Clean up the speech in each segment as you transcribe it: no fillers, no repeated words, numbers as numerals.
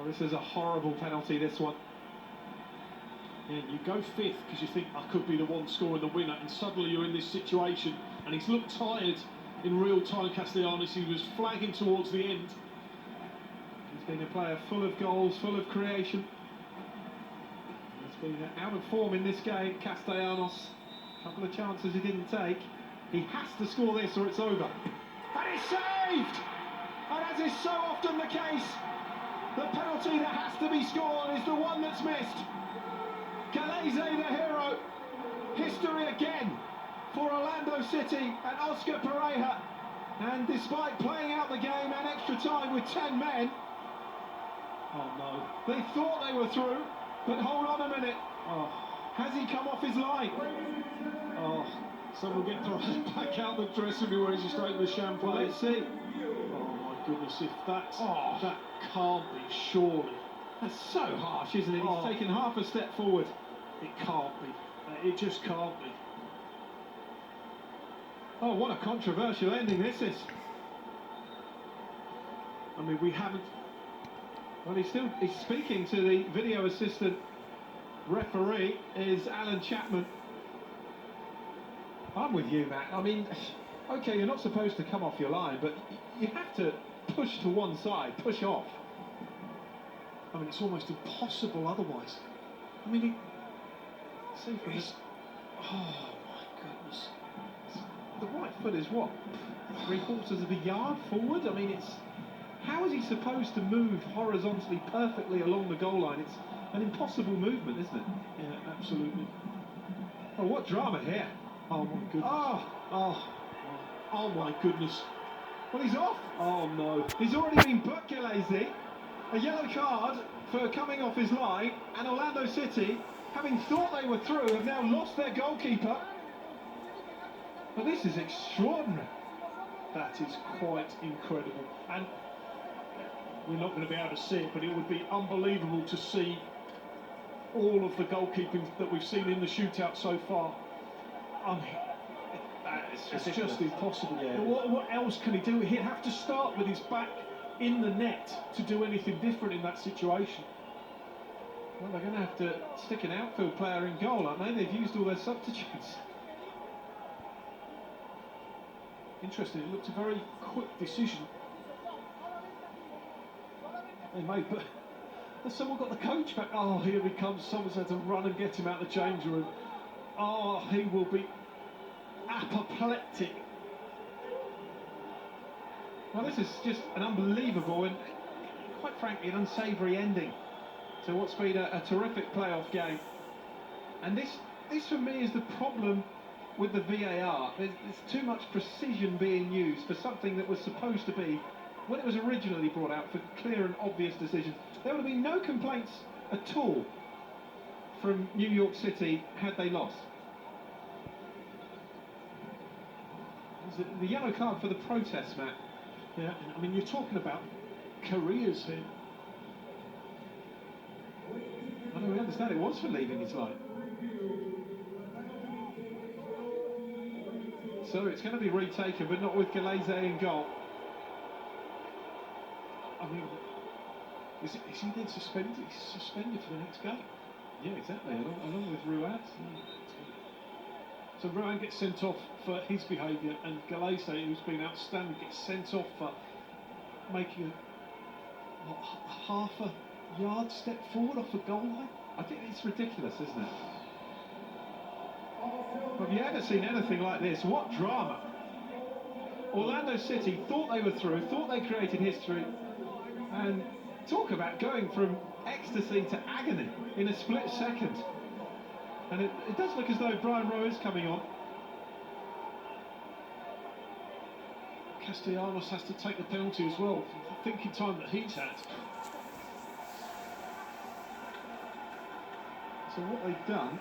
This is a horrible penalty, this one. Yeah, you go fifth because you think I could be the one scoring the winner, and suddenly you're in this situation. And he's looked tired in real time, Castellanos. He was flagging towards the end. He's been a player full of goals, full of creation. He's been out of form in this game, Castellanos. A couple of chances he didn't take. He has to score this or it's over. And it's saved! And as is so often the case, the penalty that has to be scored is the one that's missed. Gallese, the hero. History again for Orlando City and Oscar Pereira. And despite playing out the game and extra time with 10 men, Oh no. they thought they were through, but hold on a minute. Oh, Has he come off his line? oh. Someone get thrown back out the dressing room where he's straight with the champagne. Well, let's see. Oh my goodness, if that Oh. can't be, surely. That's so harsh, isn't it? Oh. He's taken half a step forward. It can't be. It just can't be. Oh, what a controversial ending this is. I mean, we haven't. Well, he's speaking to the video assistant referee, is Alan Chapman. I'm with you, Matt. I mean, okay, you're not supposed to come off your line, but you have to push to one side, push off. I mean, it's almost impossible otherwise. I mean, See from he's. this, Oh my goodness. the right foot is what? 3/4 of a yard forward? I mean, how is he supposed to move horizontally perfectly along the goal line? It's an impossible movement, isn't it? Yeah, absolutely. Oh, what drama here. Oh my goodness. Oh my goodness. Well, he's off. Oh no. He's already been booked, Gallese. A yellow card for coming off his line, and Orlando City, having thought they were through, have now lost their goalkeeper. But this is extraordinary. That is quite incredible. And we're not going to be able to see it, but it would be unbelievable to see all of the goalkeeping that we've seen in the shootout so far. I mean, it's just impossible. Yeah. What else can he do? He'd have to start with his back in the net to do anything different in that situation. Well, they're going to have to stick an outfield player in goal, aren't they? They've used all their substitutes. Interesting, it looked a very quick decision they made, but has someone got the coach back? Oh, here he comes. Someone's had to run and get him out of the change room. Oh, he will be apoplectic. Well, this is just an unbelievable and, quite frankly, an unsavoury ending to what's been a terrific playoff game. And this for me is the problem with the VAR. There's too much precision being used for something that was supposed to be, when it was originally brought out, for clear and obvious decisions. There would have been no complaints at all from New York City had they lost. The yellow card for the protest, Matt. Yeah, I mean, you're talking about careers here. I don't understand, it was for leaving his line. So it's going to be retaken, but not with Gallese in goal. I mean, is he then suspended? He's suspended for the next game. Yeah, exactly, along with Ruad. So Ruad gets sent off for his behaviour, and Gallese, who's been outstanding, gets sent off for making half a yard step forward off the goal line. I think it's ridiculous, isn't it? Have you ever seen anything like this? What drama! Orlando City thought they were through, thought they created history, and talk about going from ecstasy to agony in a split second. And it does look as though Brian Rowe is coming on. Castellanos has to take the penalty as well, for the thinking time that he's had. So what they've done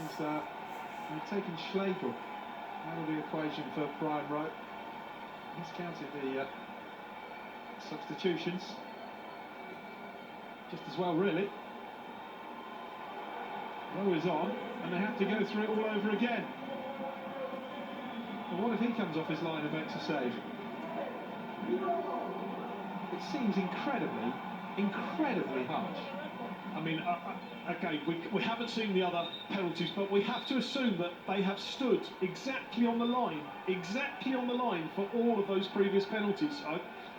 is they've taken Schlegel out of the equation for Brian Rowe. He's counted the substitutions just as well, really. Rowe is on, and they have to go through it all over again. Well, what if he comes off his line and makes a save? It seems incredibly incredibly harsh. I mean, again, we haven't seen the other penalties, but we have to assume that they have stood exactly on the line for all of those previous penalties.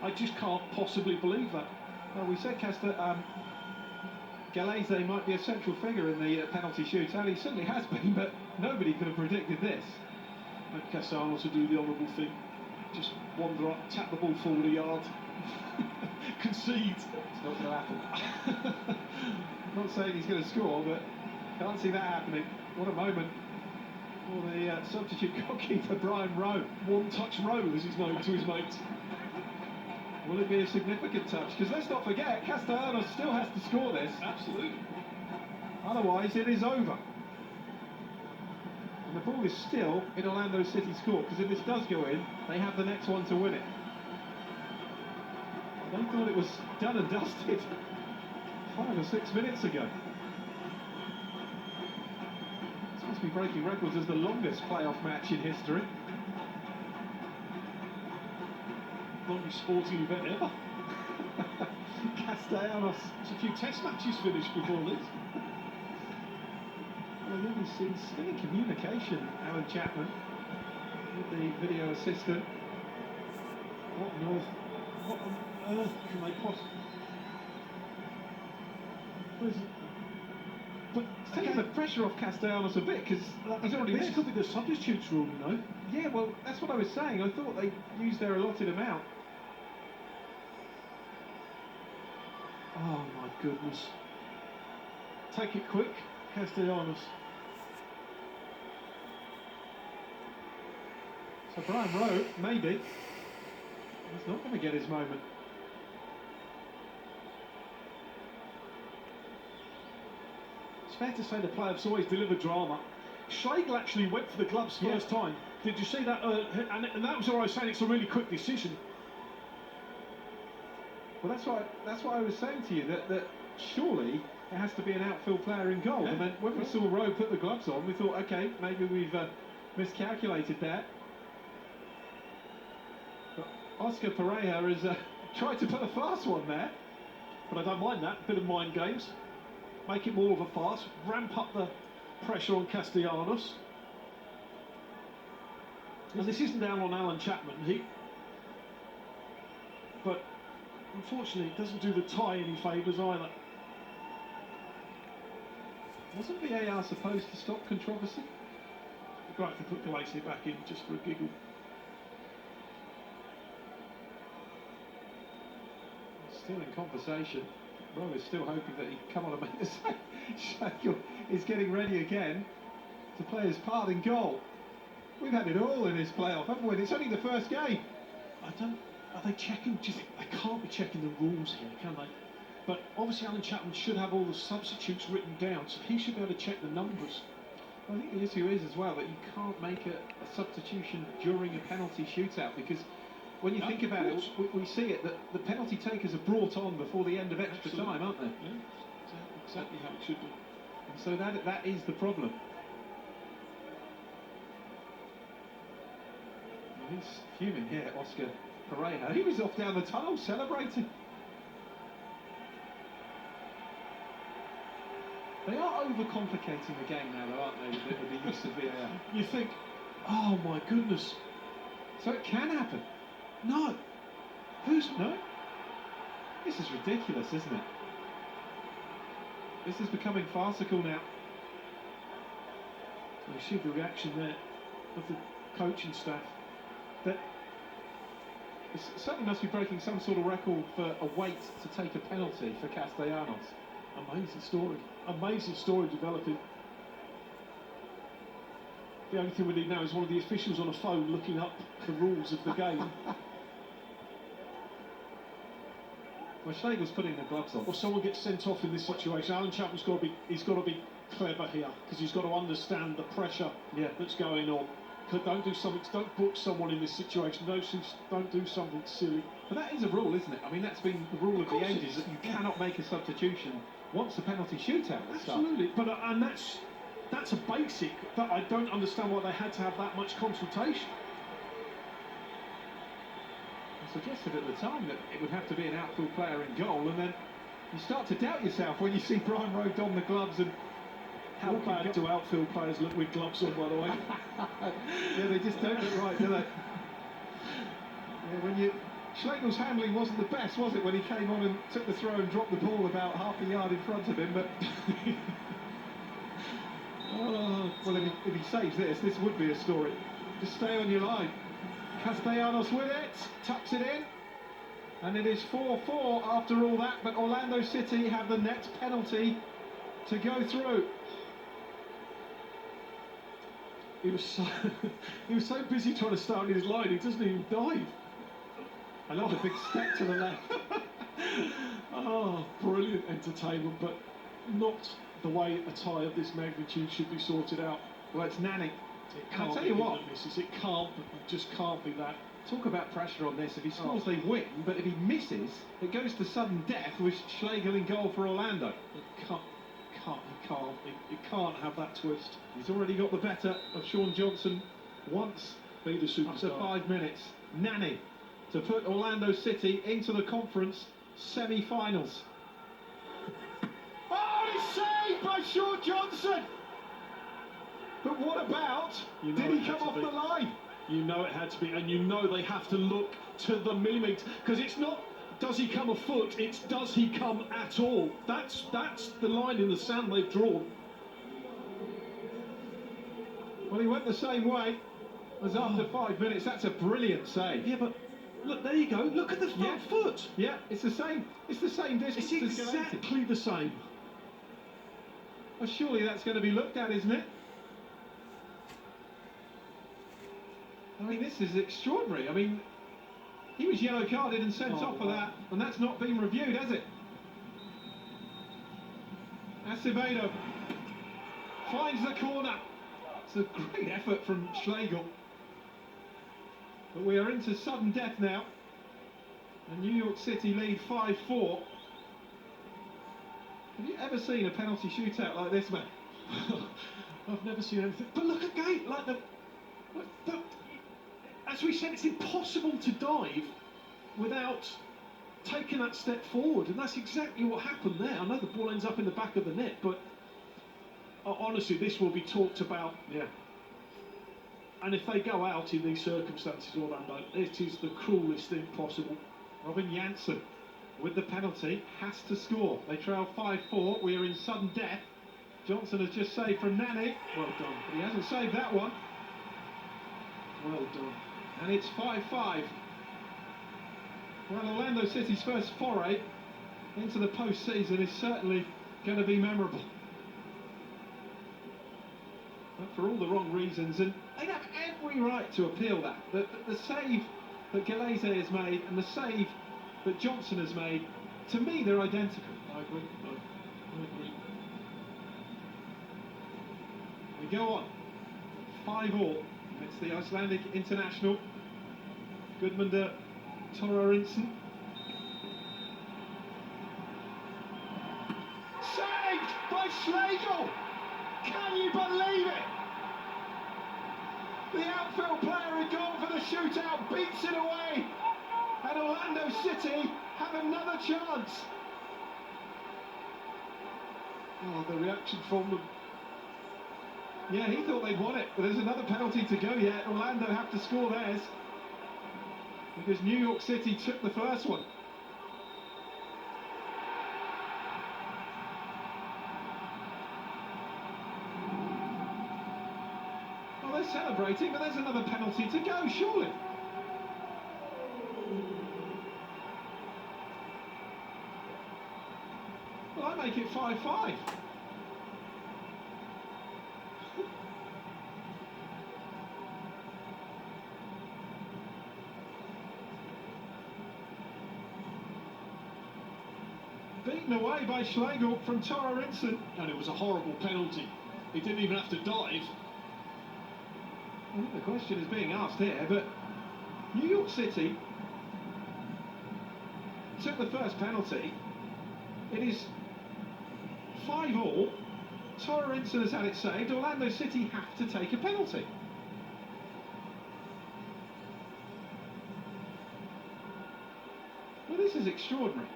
I just can't possibly believe that. Well, we said Gallese might be a central figure in the penalty shootout. He certainly has been, but nobody could have predicted this. And Castellanos to do the honourable thing, just wander up, tap the ball forward a yard, concede. It's not going to happen. Not saying he's going to score, but can't see that happening. What a moment for the substitute goalkeeper, Brian Rowe. One-touch Rowe, as he's known to his mates. Will it be a significant touch? Because let's not forget, Castellanos still has to score this. Absolutely. Otherwise, it is over. And the ball is still in Orlando City's court, because if this does go in, they have the next one to win it. They thought it was done and dusted 5 or 6 minutes ago. This must be breaking records as the longest playoff match in history. Longest sporting event ever. Castellanos. There's a few test matches finished before this. Well, again, we've seen still in communication, Alan Chapman, with the video assistant. What on earth can they possibly... But it's taking the pressure off Castellanos a bit, because he's already This missed. could be the substitutes rule, you know. Yeah, well, that's what I was saying. I thought they used their allotted amount. Oh my goodness. Take it quick, Castellanos. So Brian Rowe, maybe, he's not going to get his moment. It's fair to say the playoffs always deliver drama. Schlegel actually went for the gloves first time. Did you see that? And that was where I was saying it's a really quick decision. Well, that's what I was saying to you, that surely there has to be an outfield player in goal. Yeah. And then when we saw Rowe put the gloves on, we thought, okay, maybe we've miscalculated that. But Oscar Pereira has tried to put a fast one there. But I don't mind that, bit of mind games. Make it more of a farce, ramp up the pressure on Castellanos. And this isn't down on Alan Chapman, but unfortunately it doesn't do the tie any favours either. Wasn't VAR supposed to stop controversy? Great to put Gallese back in just for a giggle. Still in conversation. Rowe is still hoping that he can come on and make the save. Schlegel is getting ready again to play his part in goal. We've had it all in this playoff, haven't we? It's only the first game. Are they checking? Do you think they can't be checking the rules here, can they? But obviously Alan Chapman should have all the substitutes written down, so he should be able to check the numbers. I think the issue is as well that you can't make a substitution during a penalty shootout, because when you think about it, we see it that the penalty takers are brought on before the end of extra time, aren't they? Yeah, exactly how it should be. And so that is the problem. Well, he's fuming here, Oscar Pereira. He was off down the tunnel celebrating. They are overcomplicating the game now, though, aren't they, with the use of VAR? You think, oh my goodness. So it can happen. No. No? This is ridiculous, isn't it? This is becoming farcical now. You see the reaction there of the coaching staff. That it certainly must be breaking some sort of record for a wait to take a penalty for Castellanos. amazing story. Amazing story developing. The only thing we need now is one of the officials on a phone looking up the rules of the game. Well, Schlegel's putting the gloves on. Or someone gets sent off in this situation. Alan Chapman's got to be clever here, because he's got to understand the pressure that's going on. Don't book someone in this situation. Don't do something silly. But that is a rule, isn't it? I mean, that's been the rule of the ages, that you Yeah. cannot make a substitution once the penalty shootout has started. Absolutely. But and that's a basic that I don't understand why they had to have that much consultation. I suggested at the time that it would have to be an outfield player in goal, and then You start to doubt yourself when you see Brian Rowe don the gloves and How bad do outfield players look with gloves on, by the way? Yeah, they just don't look right, do they? Yeah, Schlegel's handling wasn't the best, was it, when he came on and took the throw and dropped the ball about half a yard in front of him, but... well, if he saves this would be a story. Just stay on your line. Castellanos with it, tucks it in, and it is 4-4 after all that, but Orlando City have the next penalty to go through. He was so busy trying to stay on his line, he doesn't even dive. I love the big step to the left. Oh, brilliant entertainment, but not the way a tie of this magnitude should be sorted out. Well, it's Nani. I'll tell you what, it just can't be that. Talk about pressure on this. If he scores, they win, but if he misses, it goes to sudden death with Schlegel in goal for Orlando. It can't have that twist. He's already got the better of Sean Johnson once Be the superstar. after 5 minutes. Nani to put Orlando City into the conference semi-finals. Oh, it's saved by Sean Johnson! But what about, did he come off the line? You know it had to be, and you know they have to look to the millimetre, because it's not, does he come a foot, it's does he come at all. That's the line in the sand they've drawn. Well, he went the same way as after 5 minutes. That's a brilliant save. Yeah, but look, there you go, look at the front foot. Yeah, it's the same distance. It's exactly the same. Well, surely that's going to be looked at, isn't it? I mean, this is extraordinary. I mean, he was yellow carded and sent off for that, and that's not been reviewed, has it? Acevedo finds the corner. It's a great effort from Schlegel. But we are into sudden death now. And New York City lead 5-4. Have you ever seen a penalty shootout like this, man? I've never seen anything. But look again, like as we said, it's impossible to dive without taking that step forward, and that's exactly what happened there. I know the ball ends up in the back of the net, but honestly, this will be talked about. Yeah. And if they go out in these circumstances, Orlando, it is the cruelest thing possible. Robin Janssen with the penalty has to score. They trail 5-4. We are in sudden death. Johnson has just saved from Nani. Well done. But he hasn't saved that one. Well done. And it's 5-5. Well, Orlando City's first foray into the post-season is certainly going to be memorable. But for all the wrong reasons, and they'd have every right to appeal that. The save that Gallese has made and the save that Johnson has made, to me, they're identical. I agree. I agree. We go on. 5-all. It's the Icelandic international, Gudmundur Thorarensen. Saved by Schlegel! Can you believe it? The outfield player in goal for the shootout beats it away, and Orlando City have another chance. Oh, the reaction from them. Yeah, he thought they'd won it, but there's another penalty to go yet. Orlando have to score theirs, because New York City took the first one. Well, they're celebrating, but there's another penalty to go, surely. Well, I make it 5-5. Beaten away by Schlegel from Thorarensen. And it was a horrible penalty. He didn't even have to dive. I think the question is being asked here, but New York City took the first penalty. It is 5-all. Thorarensen has had it saved. Orlando City have to take a penalty. Well, this is extraordinary.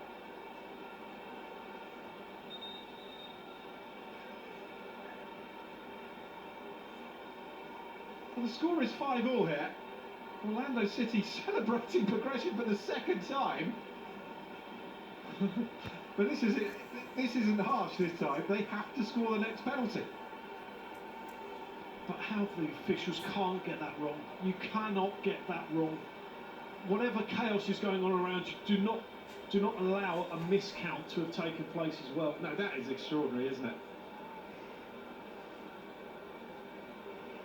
Well, the score is 5-5 here. Orlando City celebrating progression for the second time. But this isn't harsh this time. They have to score the next penalty. But how the officials can't get that wrong. You cannot get that wrong. Whatever chaos is going on around you, do not allow a miscount to have taken place as well. No, that is extraordinary, isn't it?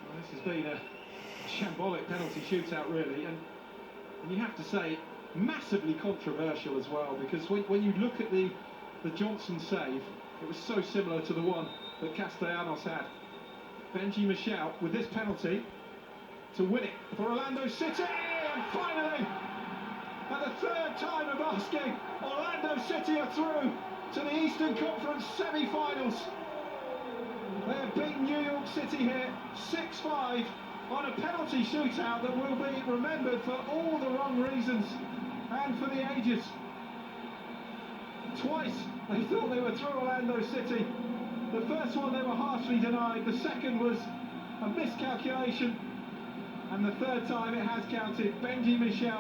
Well, this has been a shambolic penalty shootout, really, and you have to say, massively controversial as well, because when you look at the Johnson save, it was so similar to the one that Castellanos had. Benji Michel with this penalty to win it for Orlando City, and finally, at the third time of asking, Orlando City are through to the Eastern Conference semi-finals. They have beaten New York City here 6-5 on a penalty shootout that will be remembered for all the wrong reasons and for the ages. Twice they thought they were through Orlando City. The first one they were harshly denied, the second was a miscalculation, and the third time it has counted. Benji Michel